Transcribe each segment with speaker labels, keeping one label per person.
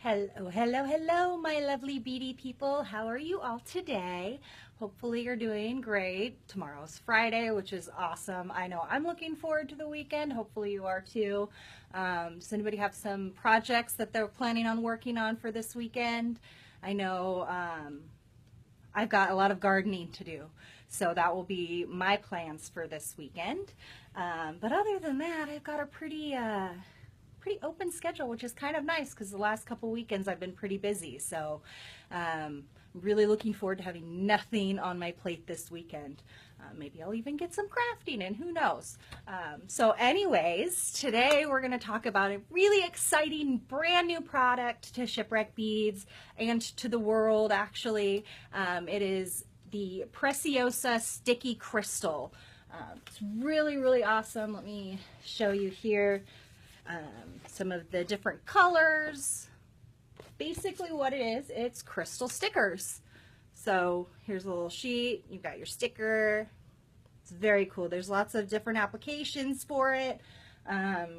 Speaker 1: Hello, hello, hello, my lovely beady people. How are you all today? Hopefully you're doing great. Tomorrow's Friday, which is awesome. I know I'm looking forward to the weekend. Hopefully you are too. Does anybody have some projects that they're planning on working on for this weekend? I know I've got a lot of gardening to do, so that will be my plans for this weekend. But other than that, I've got a pretty open schedule, which is kind of nice because the last couple weekends I've been pretty busy. So really looking forward to having nothing on my plate this weekend. Maybe I'll even get some crafting in, who knows. So anyways, today we're going to talk about a really exciting brand new product to Shipwreck Beads and to the world actually. It is the Preciosa Sticky Crystal. It's really, really awesome. Let me show you here. Some of the different colors. Basically what it is, it's crystal stickers. So here's a little sheet, you've got your sticker. It's very cool. There's lots of different applications for it.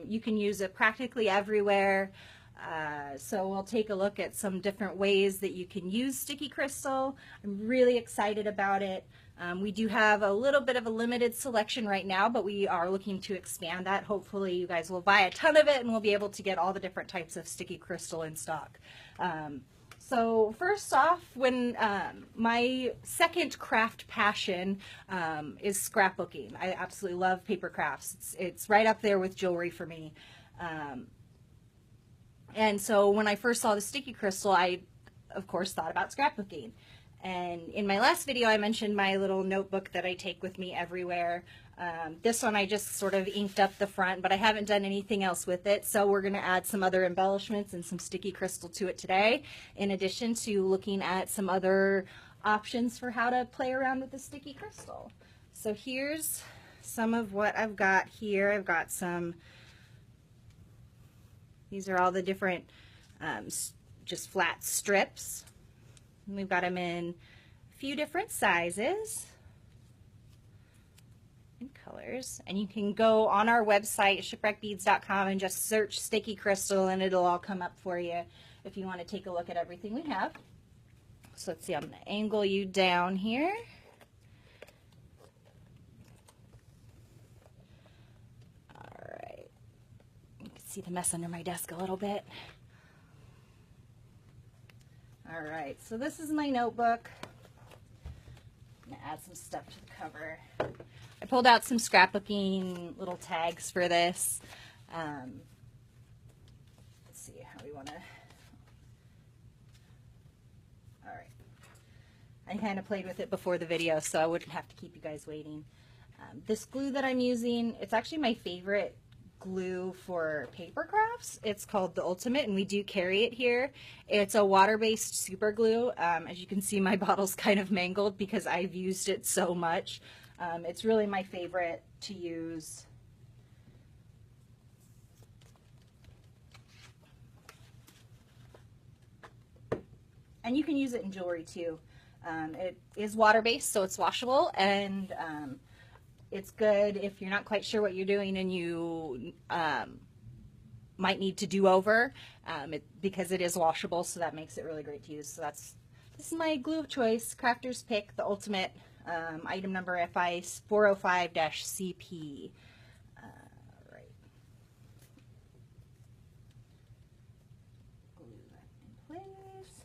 Speaker 1: You can use it practically everywhere. So we'll take a look at some different ways that you can use sticky crystal. I'm really excited about it. We do have a little bit of a limited selection right now, but we are looking to expand that. Hopefully you guys will buy a ton of it and we'll be able to get all the different types of sticky crystal in stock. So first off, when my second craft passion is scrapbooking. I absolutely love paper crafts. It's right up there with jewelry for me. And so when I first saw the sticky crystal, I of course thought about scrapbooking. And in my last video, I mentioned my little notebook that I take with me everywhere. This one I just sort of inked up the front, but I haven't done anything else with it. So we're going to add some other embellishments and some sticky crystal to it today, in addition to looking at some other options for how to play around with the sticky crystal. So here's some of what I've got here. I've got some, these are all the different just flat strips. And we've got them in a few different sizes and colors. And you can go on our website, shipwreckbeads.com, and just search sticky crystal and it'll all come up for you if you want to take a look at everything we have. So let's see, I'm going to angle you down here. All right. You can see the mess under my desk a little bit. All right, so this is my notebook. I'm gonna add some stuff to the cover. I pulled out some scrapbooking little tags for this. Let's see how we want to. All right, I kind of played with it before the video, so I wouldn't have to keep you guys waiting. This glue that I'm using, it's actually my favorite glue for paper crafts. It's called the Ultimate, and we do carry it here. It's a water-based super glue. As you can see, my bottle's kind of mangled because I've used it so much. It's really my favorite to use. And you can use it in jewelry too. It is water-based, so it's washable, and it's good if you're not quite sure what you're doing and you might need to do over because it is washable, so that makes it really great to use. So this is my glue of choice, Crafter's Pick, the Ultimate, item number FI 405-CP. Right. Glue that in place.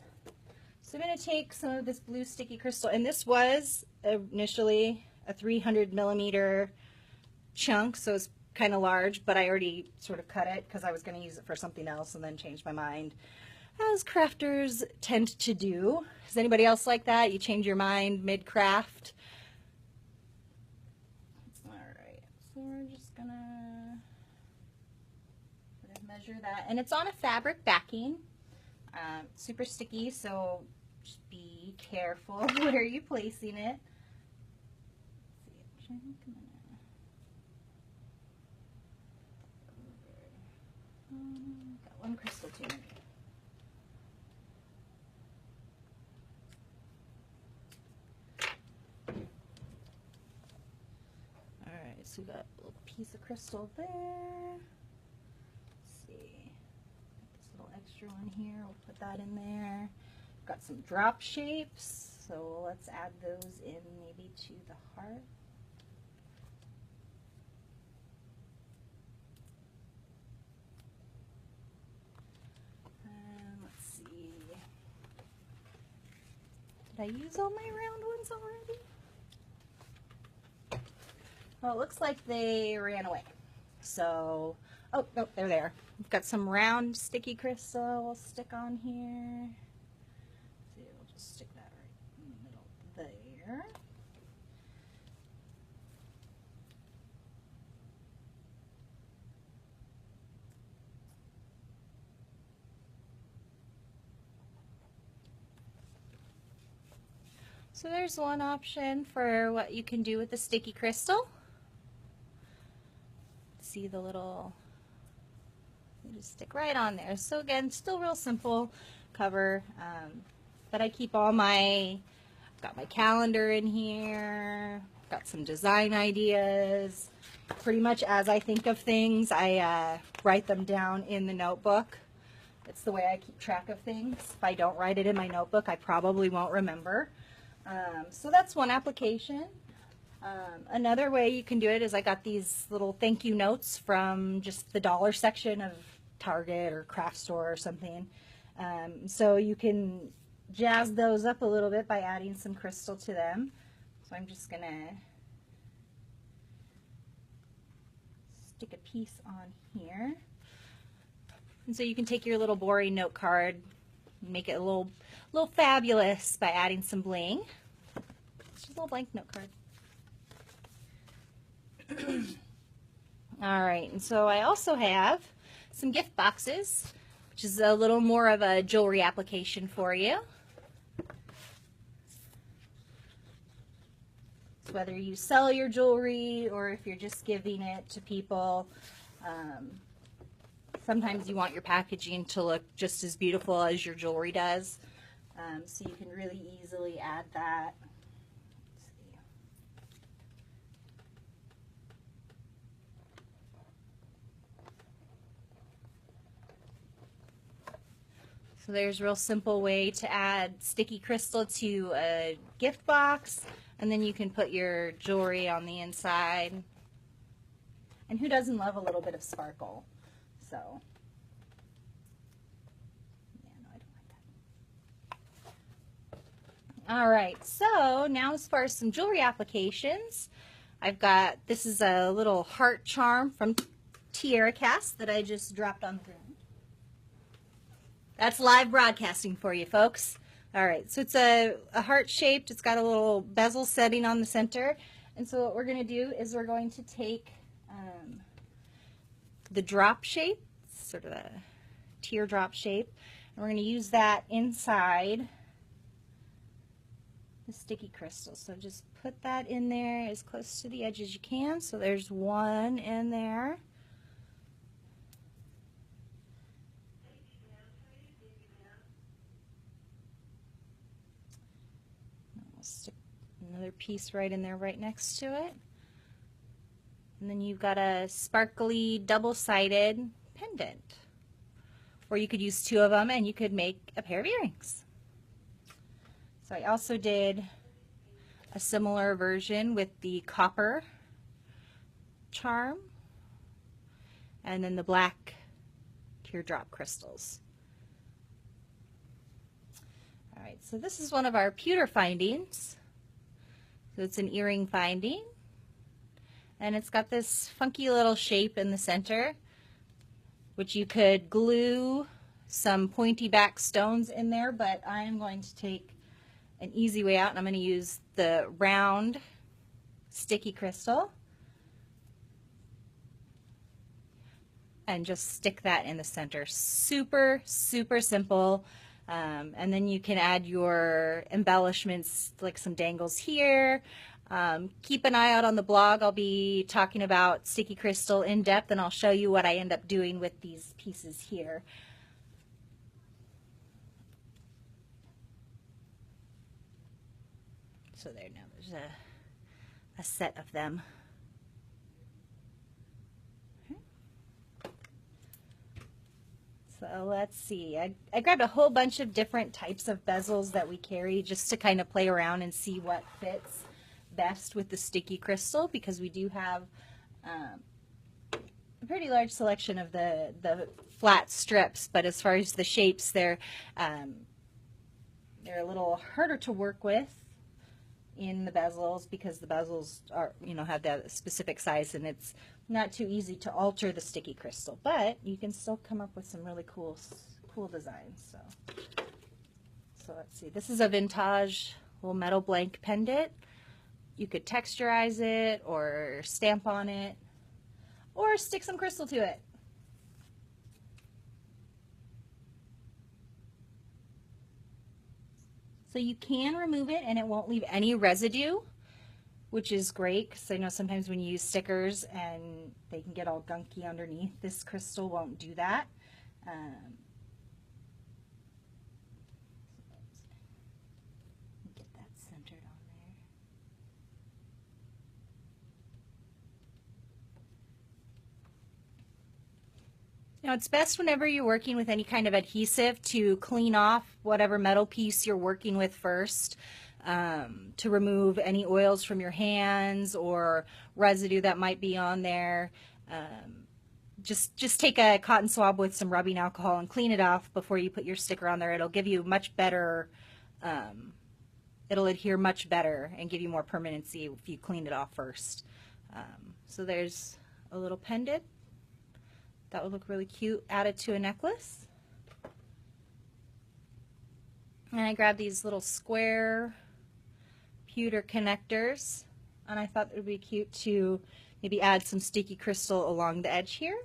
Speaker 1: So I'm going to take some of this blue sticky crystal, and this was initially a 300 millimeter chunk, so it's kind of large, but I already sort of cut it because I was going to use it for something else and then changed my mind, as crafters tend to do. Is anybody else like that? You change your mind mid-craft? Alright, so we're just gonna measure that, and it's on a fabric backing. Super sticky, so just be careful where you're placing it. Got one crystal too many. Alright, so we got a little piece of crystal there. Let's see. Got this little extra extra one here. We'll put that in there. Got some drop shapes, so let's add those in maybe to the heart. Let's see. Did I use all my round ones already? Well, it looks like they ran away. So, oh, no, they're there. We've got some round sticky crystal we'll stick on here. See, we'll just stick that right in the middle there. So there's one option for what you can do with the sticky crystal. See the little, you just stick right on there. So again, still real simple cover, but I keep all my, got my calendar in here, got some design ideas. Pretty much as I think of things, I write them down in the notebook. It's the way I keep track of things. If I don't write it in my notebook, I probably won't remember. So that's one application. Another way you can do it is I got these little thank you notes from just the dollar section of Target or craft store or something. So you can jazz those up a little bit by adding some crystal to them. So I'm just going to stick a piece on here. And so you can take your little boring note card and make it a little fabulous by adding some bling. It's just a little blank note card. All right, and so I also have some gift boxes, which is a little more of a jewelry application for you. So whether you sell your jewelry or if you're just giving it to people, sometimes you want your packaging to look just as beautiful as your jewelry does. So you can really easily add that. So there's a real simple way to add sticky crystal to a gift box, and then you can put your jewelry on the inside. And who doesn't love a little bit of sparkle? So, yeah, no, I don't like that. All right, so now as far as some jewelry applications, I've got, this is a little heart charm from Tiara Cast that I just dropped on the ground. That's live broadcasting for you, folks. All right, so it's a heart-shaped. It's got a little bezel setting on the center. And so what we're going to do is we're going to take the drop shape, sort of a teardrop shape, and we're going to use that inside the sticky crystal. So just put that in there as close to the edge as you can. So there's one in there. Stick another piece right in there right next to it. And then you've got a sparkly double-sided pendant. Or you could use two of them and you could make a pair of earrings. So I also did a similar version with the copper charm and then the black teardrop crystals. All right, so this is one of our pewter findings. So it's an earring finding, and it's got this funky little shape in the center, which you could glue some pointy back stones in there, but I'm going to take an easy way out, and I'm going to use the round sticky crystal and just stick that in the center. Super, super simple. And then you can add your embellishments, like some dangles here. Keep an eye out on the blog. I'll be talking about sticky crystal in depth, and I'll show you what I end up doing with these pieces here. So there, now there's a set of them. So let's see. I grabbed a whole bunch of different types of bezels that we carry just to kind of play around and see what fits best with the sticky crystal, because we do have a pretty large selection of the flat strips, but as far as the shapes, they're a little harder to work with in the bezels, because the bezels are, you know, have that specific size, and it's not too easy to alter the sticky crystal, but you can still come up with some really cool designs. So let's see. This is a vintage little metal blank pendant. You could texturize it or stamp on it or stick some crystal to it. So you can remove it and it won't leave any residue, which is great, because I know sometimes when you use stickers and they can get all gunky underneath, this crystal won't do that. Get that centered on there. Now it's best whenever you're working with any kind of adhesive to clean off whatever metal piece you're working with first, to remove any oils from your hands or residue that might be on there. Just take a cotton swab with some rubbing alcohol and clean it off before you put your sticker on there. It'll give you much better, it'll adhere much better and give you more permanency if you clean it off first. So there's a little pendant. That would look really cute added to a necklace. And I grabbed these little square pewter connectors, and I thought it would be cute to maybe add some sticky crystal along the edge here.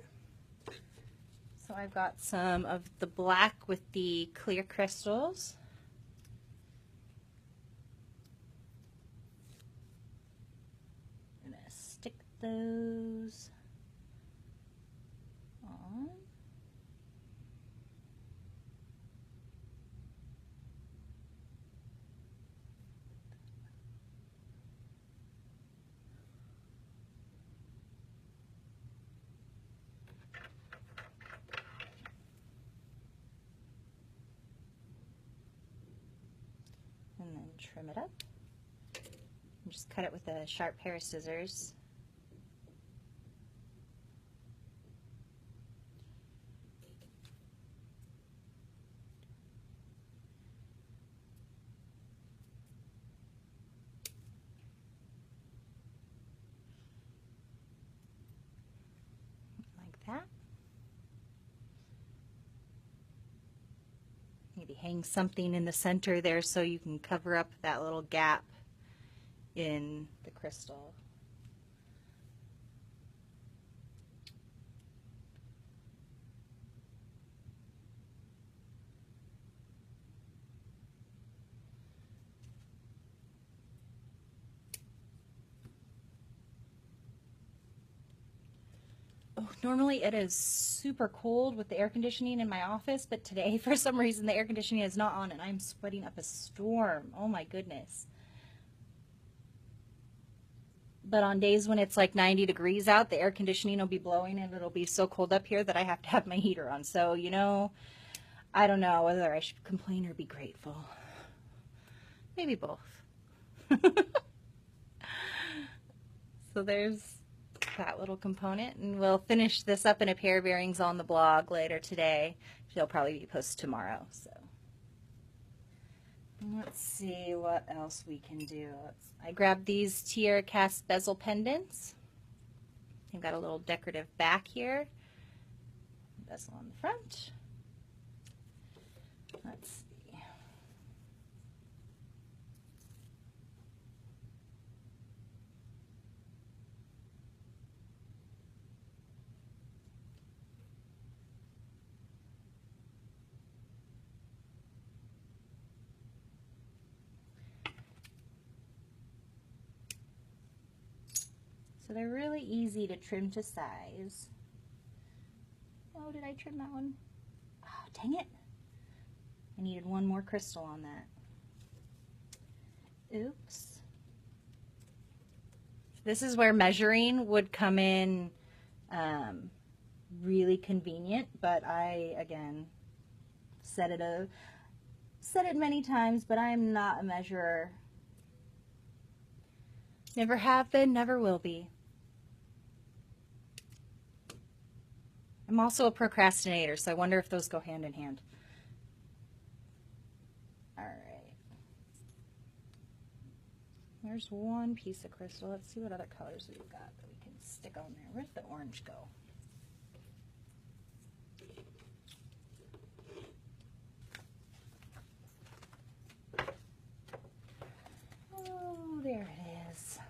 Speaker 1: So I've got some of the black with the clear crystals. I'm gonna stick those on. And then trim it up. And just cut it with a sharp pair of scissors. Like that. Maybe hang something in the center there so you can cover up that little gap in the crystal. Oh, normally it is super cold with the air conditioning in my office, but today for some reason the air conditioning is not on and I'm sweating up a storm. Oh my goodness. But on days when it's like 90 degrees out, the air conditioning will be blowing and it'll be so cold up here that I have to have my heater on. So, you know, I don't know whether I should complain or be grateful. Maybe both. So there's that little component, and we'll finish this up in a pair of earrings on the blog later today. They'll probably be posted tomorrow. So let's see what else we can do. I grabbed these tiara cast bezel pendants. They've got a little decorative back here, bezel on the front. Let's see. So they're really easy to trim to size. Oh, did I trim that one? Oh, dang it. I needed one more crystal on that. Oops. This is where measuring would come in really convenient, but I, again, said it many times, but I am not a measurer. Never have been, never will be. I'm also a procrastinator, so I wonder if those go hand in hand. All right. There's one piece of crystal. Let's see what other colors we've got that we can stick on there. Where'd the orange go? Oh, there it is.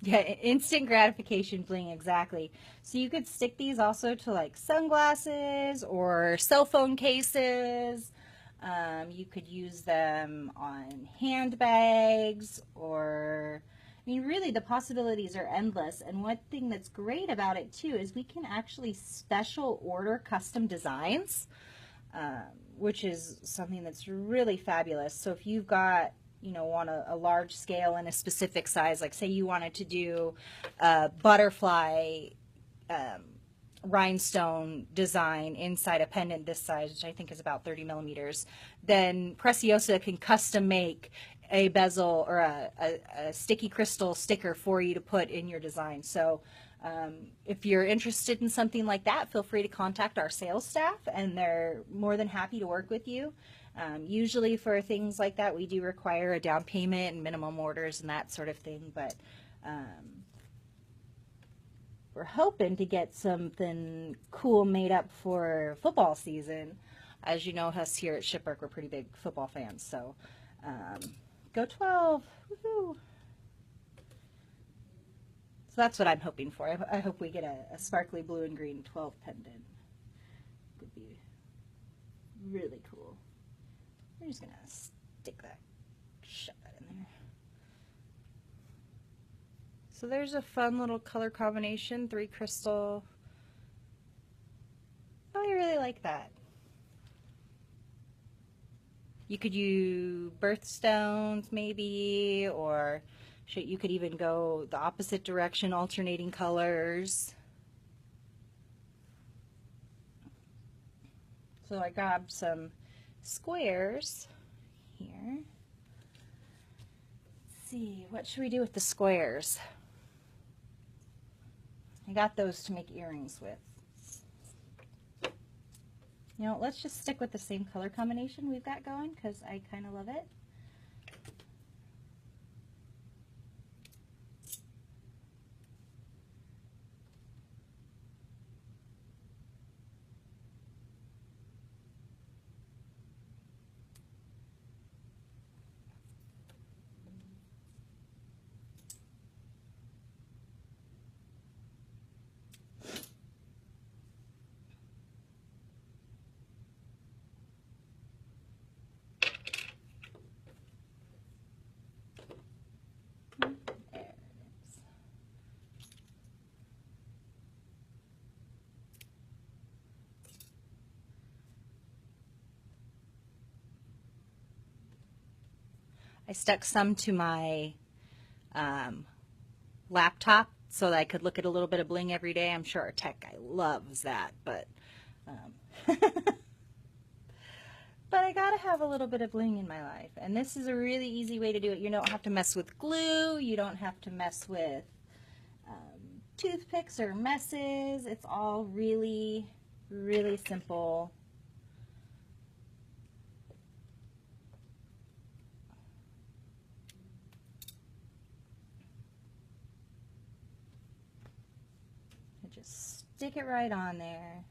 Speaker 1: Yeah, instant gratification bling, exactly. So you could stick these also to like sunglasses or cell phone cases. You could use them on handbags, or, I mean, really the possibilities are endless. And one thing that's great about it too is we can actually special order custom designs, which is something that's really fabulous. So if you've got, you know, want a large scale and a specific size, like say you wanted to do a butterfly rhinestone design inside a pendant this size, which I think is about 30 millimeters, then Preciosa can custom make a bezel or a sticky crystal sticker for you to put in your design. So if you're interested in something like that, feel free to contact our sales staff, and they're more than happy to work with you. Usually for things like that, we do require a down payment and minimum orders and that sort of thing, but we're hoping to get something cool made up for football season. As you know, us here at Shipwreck, we're pretty big football fans, so go 12! Woohoo! So that's what I'm hoping for. I hope we get a sparkly blue and green 12 pendant. It would be really cool. We're just going to stick that, shove that in there. So there's a fun little color combination, 3 crystal. Oh, I really like that. You could use birthstones maybe, or you could even go the opposite direction, alternating colors. So I grabbed some squares here. Let's see, what should we do with the squares? I got those to make earrings with. You know, let's just stick with the same color combination we've got going, because I kind of love it. I stuck some to my laptop so that I could look at a little bit of bling every day. I'm sure our tech guy loves that, but but I gotta have a little bit of bling in my life, and this is a really easy way to do it. You don't have to mess with glue, you don't have to mess with toothpicks or messes. It's all really, really simple. Just stick it right on there.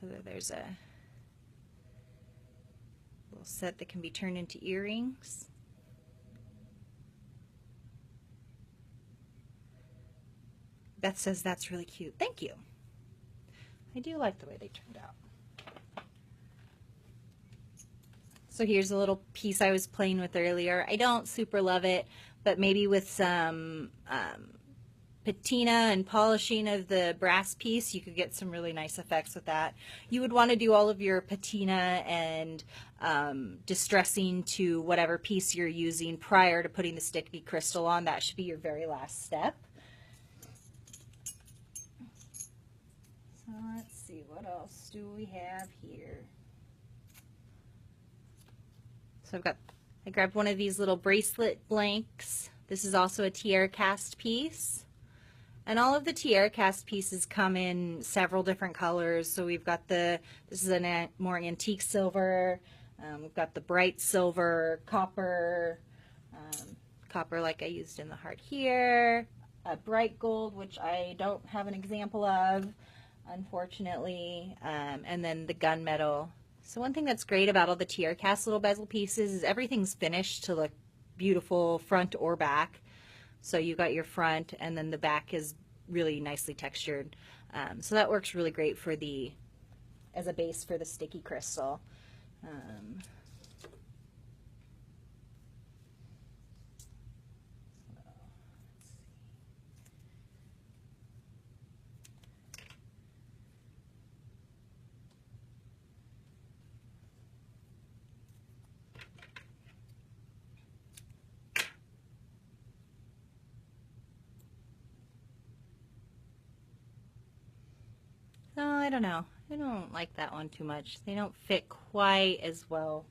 Speaker 1: So that there's a little set that can be turned into earrings. That says that's really cute. Thank you. I do like the way they turned out. So here's a little piece I was playing with earlier. I don't super love it, but maybe with some patina and polishing of the brass piece, you could get some really nice effects with that. You would want to do all of your patina and distressing to whatever piece you're using prior to putting the sticky crystal on. That should be your very last step. So let's see, what else do we have here? So I grabbed one of these little bracelet blanks. This is also a tiara cast piece. And all of the tiara cast pieces come in several different colors. So we've got this is a more antique silver. We've got the bright silver, copper, copper like I used in the heart here, a bright gold, which I don't have an example of, unfortunately, and then the gunmetal. So one thing that's great about all the tiara cast little bezel pieces is everything's finished to look beautiful front or back. So you got your front, and then the back is really nicely textured. So that works really great for as a base for the sticky crystal. No, I don't know. I don't like that one too much. They don't fit quite as well.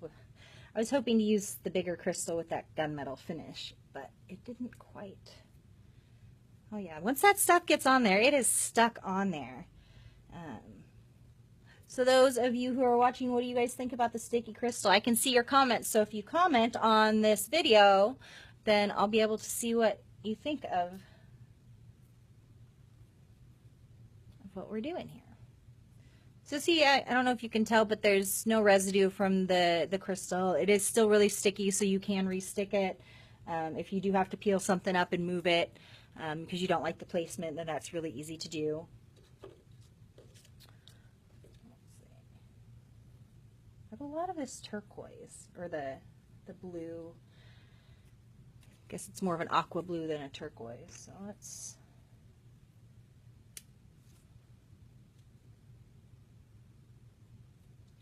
Speaker 1: I was hoping to use the bigger crystal with that gunmetal finish, but it didn't quite. Oh yeah, once that stuff gets on there, it is stuck on there. So those of you who are watching, what do you guys think about the sticky crystal? I can see your comments, so if you comment on this video, then I'll be able to see what you think of what we're doing here. So see, I don't know if you can tell, but there's no residue from the crystal. It is still really sticky, so you can re-stick it. If you do have to peel something up and move it because you don't like the placement, then that's really easy to do. I have a lot of this turquoise, or the blue. I guess it's more of an aqua blue than a turquoise. So let's...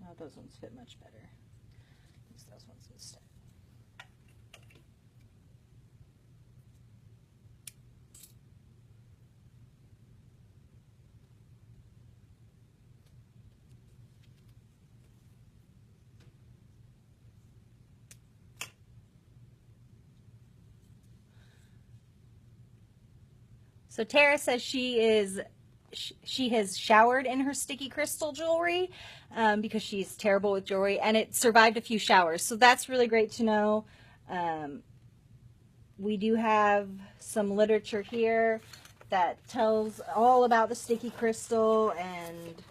Speaker 1: Oh, those ones fit much better. Use those ones instead. So Tara says she has showered in her sticky crystal jewelry because she's terrible with jewelry, and it survived a few showers. So that's really great to know. We do have some literature here that tells all about the sticky crystal and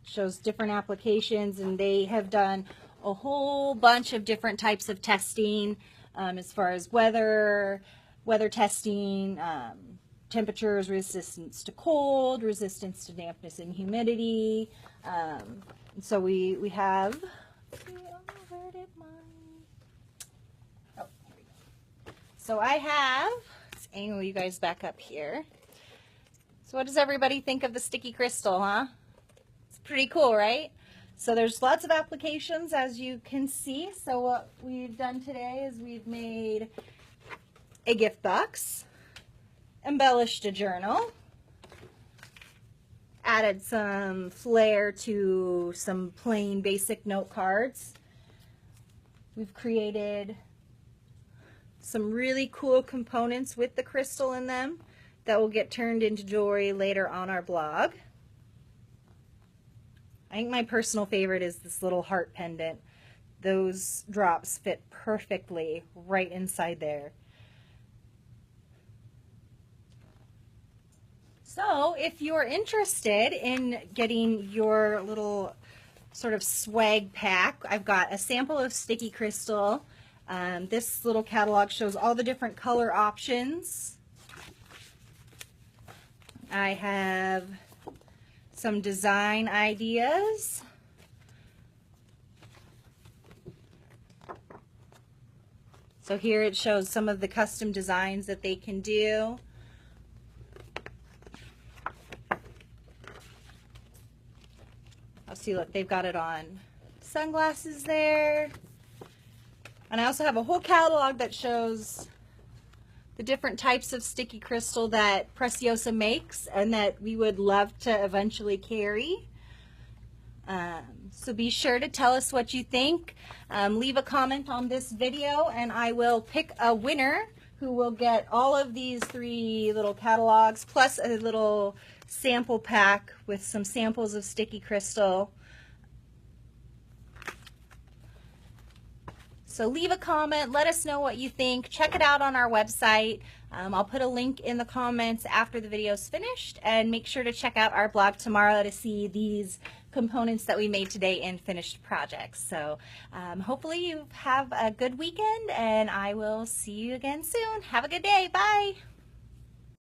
Speaker 1: shows different applications, and they have done a whole bunch of different types of testing as far as weather testing, temperatures, resistance to cold, resistance to dampness and humidity. And so we have, where did my, oh, here we go. So I have, let's angle you guys back up here. So what does everybody think of the sticky crystal, huh? It's pretty cool, right? So there's lots of applications, as you can see. So what we've done today is we've made a gift box, embellished a journal, added some flair to some plain basic note cards. We've created some really cool components with the crystal in them that will get turned into jewelry later on our blog. I think my personal favorite is this little heart pendant. Those drops fit perfectly right inside there. So if you're interested in getting your little sort of swag pack, I've got a sample of sticky crystal. This little catalog shows all the different color options. I have some design ideas. So here it shows some of the custom designs that they can do. I'll see, look, they've got it on sunglasses there. And I also have a whole catalog that shows the different types of sticky crystal that Preciosa makes and that we would love to eventually carry. So be sure to tell us what you think. Leave a comment on this video and I will pick a winner who will get all of these 3 little catalogs plus a little sample pack with some samples of sticky crystal. So leave a comment, let us know what you think. Check it out on our website. I'll put a link in the comments after the video is finished, and make sure to check out our blog tomorrow to see these components that we made today in finished projects. So hopefully you have a good weekend, and I will see you again soon. Have a good day. Bye.